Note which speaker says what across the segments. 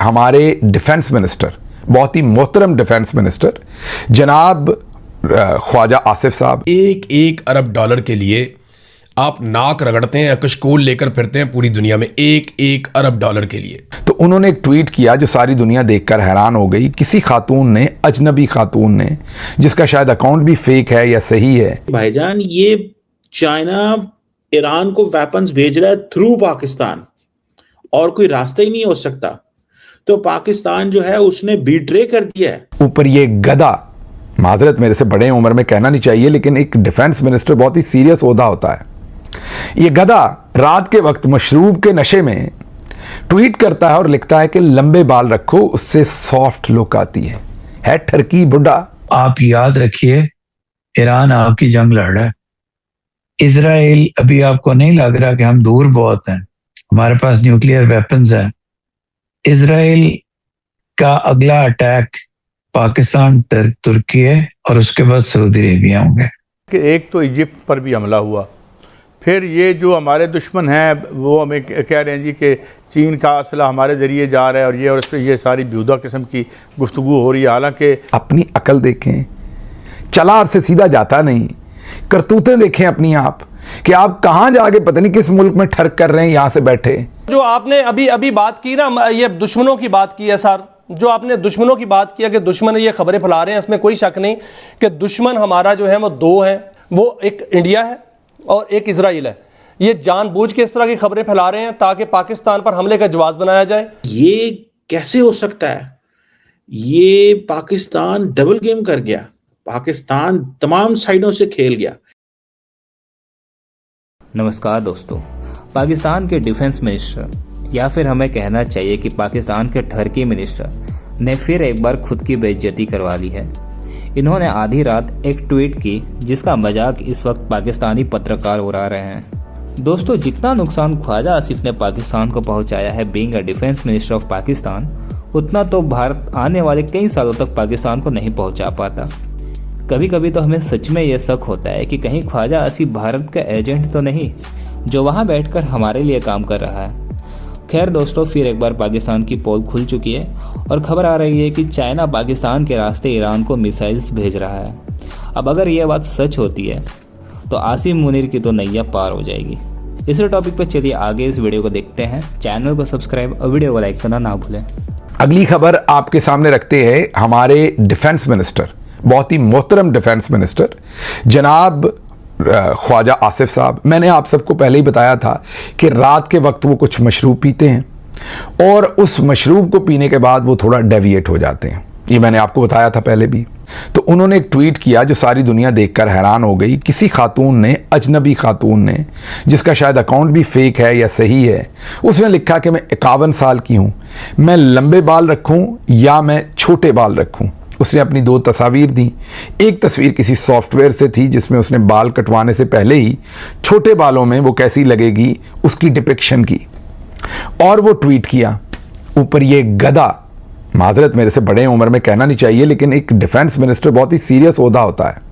Speaker 1: हमारे defence minister, बहुत ही मोहतरम डिफेंस मिनिस्टर जनाब ख्वाजा आसिफ साहब,
Speaker 2: 1 अरब डॉलर के लिए आप नाक रगड़ते हैं, कशकोल लेकर फिरते हैं पूरी दुनिया में 1 अरब डॉलर के लिए।
Speaker 1: तो उन्होंने एक ट्वीट किया जो सारी दुनिया देखकर हैरान हो गई। किसी खातून ने, अजनबी खातून ने, जिसका शायद अकाउंट भी फेक है या सही है।
Speaker 3: भाईजान, ये चाइना ईरान को वेपन्स भेज रहा है थ्रू पाकिस्तान, और कोई रास्ता ही नहीं हो सकता। तो पाकिस्तान जो है उसने बीट्रे कर दिया है।
Speaker 1: ऊपर ये गधा, माजरत मेरे से बड़े उम्र में कहना नहीं चाहिए, लेकिन एक डिफेंस मिनिस्टर बहुत ही सीरियस ओहदा होता है। ये गधा रात के वक्त मशरूब के नशे में ट्वीट करता है और लिखता है कि लंबे बाल रखो, उससे सॉफ्ट लुक आती है ठरकी बुढ़ा।
Speaker 4: आप याद रखिए, ईरान आपकी जंग लड़ रहा है। इजराइल, अभी आपको नहीं लग रहा कि हम दूर बहुत हैं, हमारे पास न्यूक्लियर वेपन्स हैं। इजराइल का अगला अटैक पाकिस्तान, तुर्की है, और उसके बाद सऊदी अरेबिया होंगे।
Speaker 5: कि एक तो इजिप्ट पर भी हमला हुआ, फिर ये जो हमारे दुश्मन हैं वो हमें कह रहे हैं जी कि चीन का असला हमारे ज़रिए जा रहा है, और इस पर ये सारी बेहुदा किस्म की गुफ्तगू हो रही है। हालांकि
Speaker 1: अपनी अकल देखें, चला आपसे सीधा जाता नहीं। करतूतें देखें अपनी आप कि आप कहां जाके पता नहीं किस मुल्क में ठरक कर रहे हैं यहां से बैठे।
Speaker 6: जो आपने अभी बात की ना, ये दुश्मनों की बात की है सर, जो आपने दुश्मनों की बात किया कि दुश्मन ये खबरें फैला रहे हैं, इसमें कोई शक नहीं कि दुश्मन हमारा जो है वो दो हैं, वो एक इंडिया है और एक इजराइल है। ये जानबूझ के इस तरह की खबरें फैला रहे हैं ताकि पाकिस्तान पर हमले का जवाब बनाया जाए।
Speaker 3: ये कैसे हो सकता है? ये पाकिस्तान डबल गेम कर गया, पाकिस्तान तमाम साइडों से खेल गया।
Speaker 7: नमस्कार दोस्तों, पाकिस्तान के डिफेंस मिनिस्टर, या फिर हमें कहना चाहिए कि पाकिस्तान के टर्की मिनिस्टर ने फिर एक बार खुद की बेइज्जती करवा ली है। इन्होंने आधी रात एक ट्वीट की जिसका मजाक इस वक्त पाकिस्तानी पत्रकार उड़ा रहे हैं। दोस्तों, जितना नुकसान ख्वाजा आसिफ ने पाकिस्तान को पहुंचाया है being a defence minister of Pakistan, उतना तो भारत आने वाले कई सालों तक पाकिस्तान को नहीं पहुंचा पाता। कभी कभी तो हमें सच में यह शक होता है कि कहीं ख्वाजा आसिफ भारत का एजेंट तो नहीं जो वहां बैठकर हमारे लिए काम कर रहा है। खैर दोस्तों, फिर एक बार पाकिस्तान की पोल खुल चुकी है और खबर आ रही है कि चाइना पाकिस्तान के रास्ते ईरान को मिसाइल्स भेज रहा है। अब अगर यह बात सच होती है तो आसिम मुनीर की तो नैया पार हो जाएगी। इस टॉपिक पर चलिए आगे इस वीडियो को देखते हैं। चैनल को सब्सक्राइब और वीडियो को लाइक करना ना भूलें।
Speaker 1: अगली खबर आपके सामने रखते हैं हमारे डिफेंस मिनिस्टर, बहुत ही मोहतरम डिफेंस मिनिस्टर जनाब ख्वाजा आसिफ साहब। मैंने आप सबको पहले ही बताया था कि रात के वक्त वो कुछ मशरूब पीते हैं और उस मशरूब को पीने के बाद वो थोड़ा डेविएट हो जाते हैं। ये मैंने आपको बताया था पहले भी। तो उन्होंने एक ट्वीट किया जो सारी दुनिया देखकर हैरान हो गई। किसी खातून ने, अजनबी खातून ने, जिसका शायद अकाउंट भी फेक है या सही है, उसने लिखा कि मैं 51 साल की हूँ, मैं लंबे बाल रखूँ या मैं छोटे बाल रखूँ। उसने अपनी 2 तस्वीर दी। एक तस्वीर किसी सॉफ्टवेयर से थी जिसमें उसने बाल कटवाने से पहले ही छोटे बालों में वो कैसी लगेगी उसकी डिपिक्शन की, और वो ट्वीट किया। ऊपर ये गधा, माजरत मेरे से बड़े उम्र में कहना नहीं चाहिए, लेकिन एक डिफेंस मिनिस्टर बहुत ही सीरियस ओहदा होता है।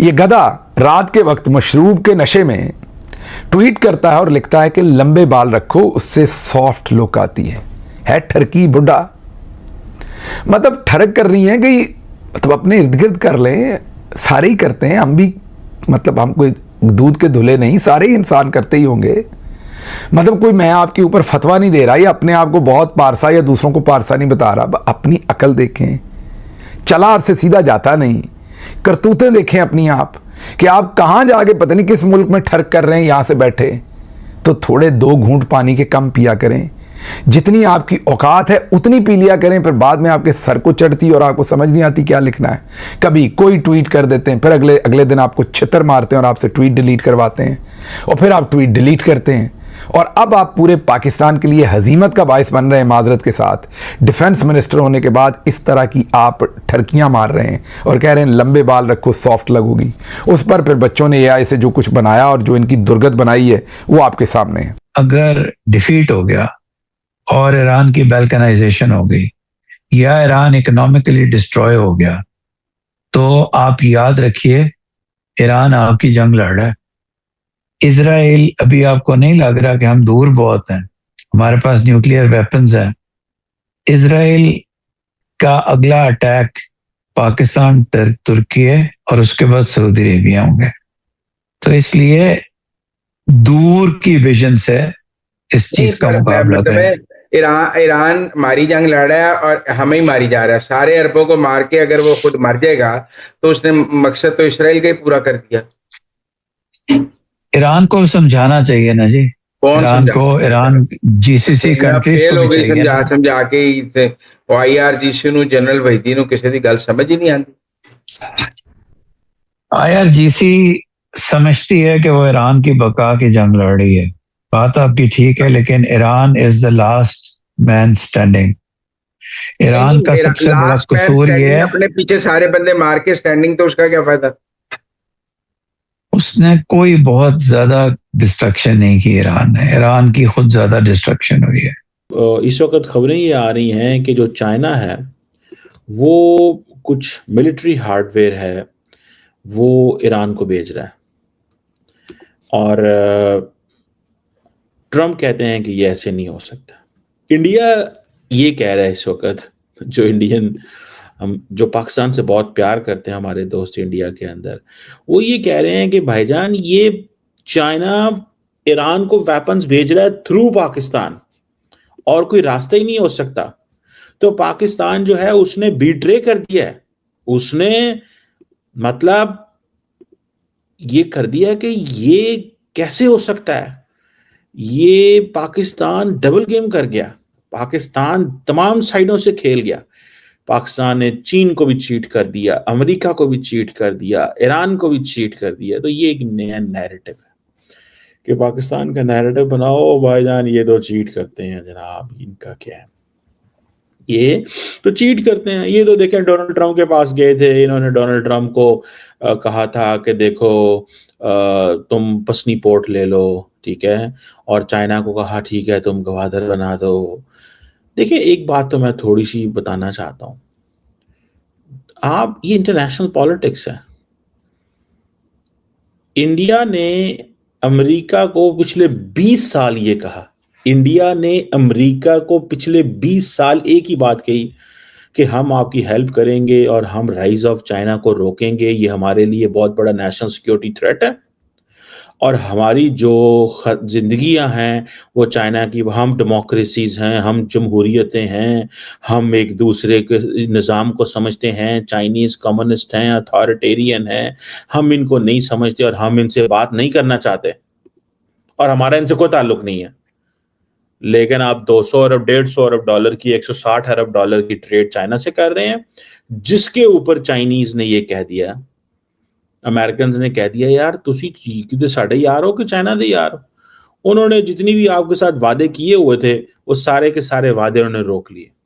Speaker 1: ये गधा रात के वक्त मशरूब के नशे में ट्वीट करता है और लिखता है कि लंबे बाल रखो, उससे सॉफ्ट लुक आती है ठरकी बुढ़ा। मतलब ठरक कर रही हैं कि मतलब अपने इर्द गिर्द कर लें, सारे ही करते हैं, हम भी, मतलब हम कोई दूध के धुले नहीं, सारे ही इंसान करते ही होंगे। मतलब कोई मैं आपके ऊपर फतवा नहीं दे रहा या अपने आप को बहुत पारसा या दूसरों को पारसा नहीं बता रहा। अपनी अकल देखें, चला आपसे सीधा जाता नहीं। करतूतें देखें अपनी आप कि आप कहां जाके पता नहीं किस मुल्क में ठरक कर रहे हैं यहां से बैठे। तो थोड़े 2 घूंट पानी के कम पिया करें, जितनी आपकी औकात है उतनी पी लिया करें, फिर बाद में आपके सर को चढ़ती और आपको समझ नहीं आती क्या लिखना है। कभी कोई ट्वीट कर देते हैं, फिर अगले दिन आपको छितर मारते हैं और आपसे ट्वीट डिलीट करवाते हैं, और फिर आप ट्वीट डिलीट करते हैं, और अब आप पूरे पाकिस्तान के लिए हजीमत का बायस बन रहे हैं। माजरत के साथ डिफेंस मिनिस्टर होने के बाद इस तरह की आप ठरकियां मार रहे हैं और कह रहे हैं लंबे बाल रखो, सॉफ्ट लगोगी। उस पर फिर बच्चों ने एआई से जो कुछ बनाया और जो इनकी दुर्गत बनाई है वो आपके सामने है।
Speaker 4: अगर डिफीट हो गया और ईरान की बैल्कनाइजेशन हो गई या ईरान इकोनॉमिकली डिस्ट्रॉय हो गया, तो आप याद रखिए, ईरान आपकी जंग लड़ रहा है। इजराइल, अभी आपको नहीं लग रहा कि हम दूर बहुत हैं, हमारे पास न्यूक्लियर वेपन्स हैं। इसराइल का अगला अटैक पाकिस्तान, तुर्की है और उसके बाद सऊदी अरेबिया होंगे। तो इसलिए दूर की विजन से इस चीज का मुकाबला
Speaker 8: मतलब
Speaker 4: करें।
Speaker 8: ईरान मारी जंग लड़ रहा है और हमें ही मारी जा रहा है। सारे अरबों को मार के अगर वो खुद मर जाएगा तो उसने मकसद तो इसराइल का ही पूरा कर दिया।
Speaker 4: ईरान को समझाना चाहिए ना जी,
Speaker 8: कौन
Speaker 4: ईरान को, ईरान जीसीसी कंट्रीज
Speaker 8: फेल
Speaker 4: को
Speaker 8: हो
Speaker 4: भी
Speaker 8: गई
Speaker 4: चाहिए
Speaker 8: समझा
Speaker 4: ना।
Speaker 8: समझा के IRGC ਨੂੰ जनरल वहीदी ਨੂੰ ਕਿਸੇ ਦੀ ਗੱਲ समझ ही नहीं आती।
Speaker 4: IRGC समझती है कि वो ईरान की बका की जंग लड़ रही है, बात आपकी ठीक है, लेकिन Iran is the last man standing. Iran का सबसे बड़ा
Speaker 8: लास्ट मैन
Speaker 4: कसूर ये
Speaker 8: स्टैंडिंग,
Speaker 4: है
Speaker 8: अपने पीछे सारे बंदे मार के स्टैंडिंग, तो उसका क्या फायदा?
Speaker 4: उसने कोई बहुत ज्यादा डिस्ट्रक्शन नहीं की ईरान ने, ईरान की खुद ज्यादा डिस्ट्रक्शन हुई है।
Speaker 3: इस वक्त खबरें ये आ रही हैं कि जो चाइना है वो कुछ मिलिट्री हार्डवेयर है वो ईरान को भेज रहा है, और ट्रम्प कहते हैं कि ये ऐसे नहीं हो सकता। इंडिया ये कह रहा है इस वक्त, जो इंडियन, हम जो पाकिस्तान से बहुत प्यार करते हैं, हमारे दोस्त इंडिया के अंदर, वो ये कह रहे हैं कि भाईजान ये चाइना ईरान को वेपन्स भेज रहा है थ्रू पाकिस्तान, और कोई रास्ता ही नहीं हो सकता। तो पाकिस्तान जो है उसने बीट्रे कर दिया है, उसने मतलब ये कर दिया कि ये कैसे हो सकता है। ये पाकिस्तान डबल गेम कर गया, पाकिस्तान तमाम साइडों से खेल गया। पाकिस्तान ने चीन को भी चीट कर दिया, अमेरिका को भी चीट कर दिया, ईरान को भी चीट कर दिया। तो ये एक नया नैरेटिव है कि पाकिस्तान का नैरेटिव बनाओ भाईजान ये तो चीट करते हैं जनाब, इनका क्या है, ये तो चीट करते हैं। ये तो देखें डोनाल्ड ट्रंप के पास गए थे, इन्होंने डोनाल्ड ट्रंप को कहा था कि देखो तुम पसनी पोर्ट ले लो, ठीक है, और चाइना को कहा ठीक है तुम गवादर बना दो। देखिए एक बात तो मैं थोड़ी सी बताना चाहता हूँ, आप ये इंटरनेशनल पॉलिटिक्स है। इंडिया ने अमेरिका को पिछले 20 साल ये कहा, इंडिया ने अमेरिका को पिछले 20 साल एक ही बात कही कि हम आपकी हेल्प करेंगे और हम राइज ऑफ चाइना को रोकेंगे, ये हमारे लिए बहुत बड़ा नेशनल सिक्योरिटी थ्रेट है, और हमारी जो जिंदगियां हैं वो चाइना की, हम डेमोक्रेसीज हैं, हम जमहूरियतें हैं, हम एक दूसरे के निज़ाम को समझते हैं, चाइनीज़ कम्युनिस्ट हैं, अथॉरिटेरियन हैं, हम इनको नहीं समझते और हम इनसे बात नहीं करना चाहते और हमारा इनसे कोई ताल्लुक नहीं है। लेकिन आप 200 अरब, 150 अरब डॉलर की, 160 अरब डॉलर की ट्रेड चाइना से कर रहे हैं, जिसके ऊपर चाइनीज ने ये कह दिया, अमेरिकन ने कह दिया यार तुसी किते साढ़े यार हो कि चाइना दे यार हो। उन्होंने जितनी भी आपके साथ वादे किए हुए थे वो सारे के सारे वादे उन्होंने रोक लिए।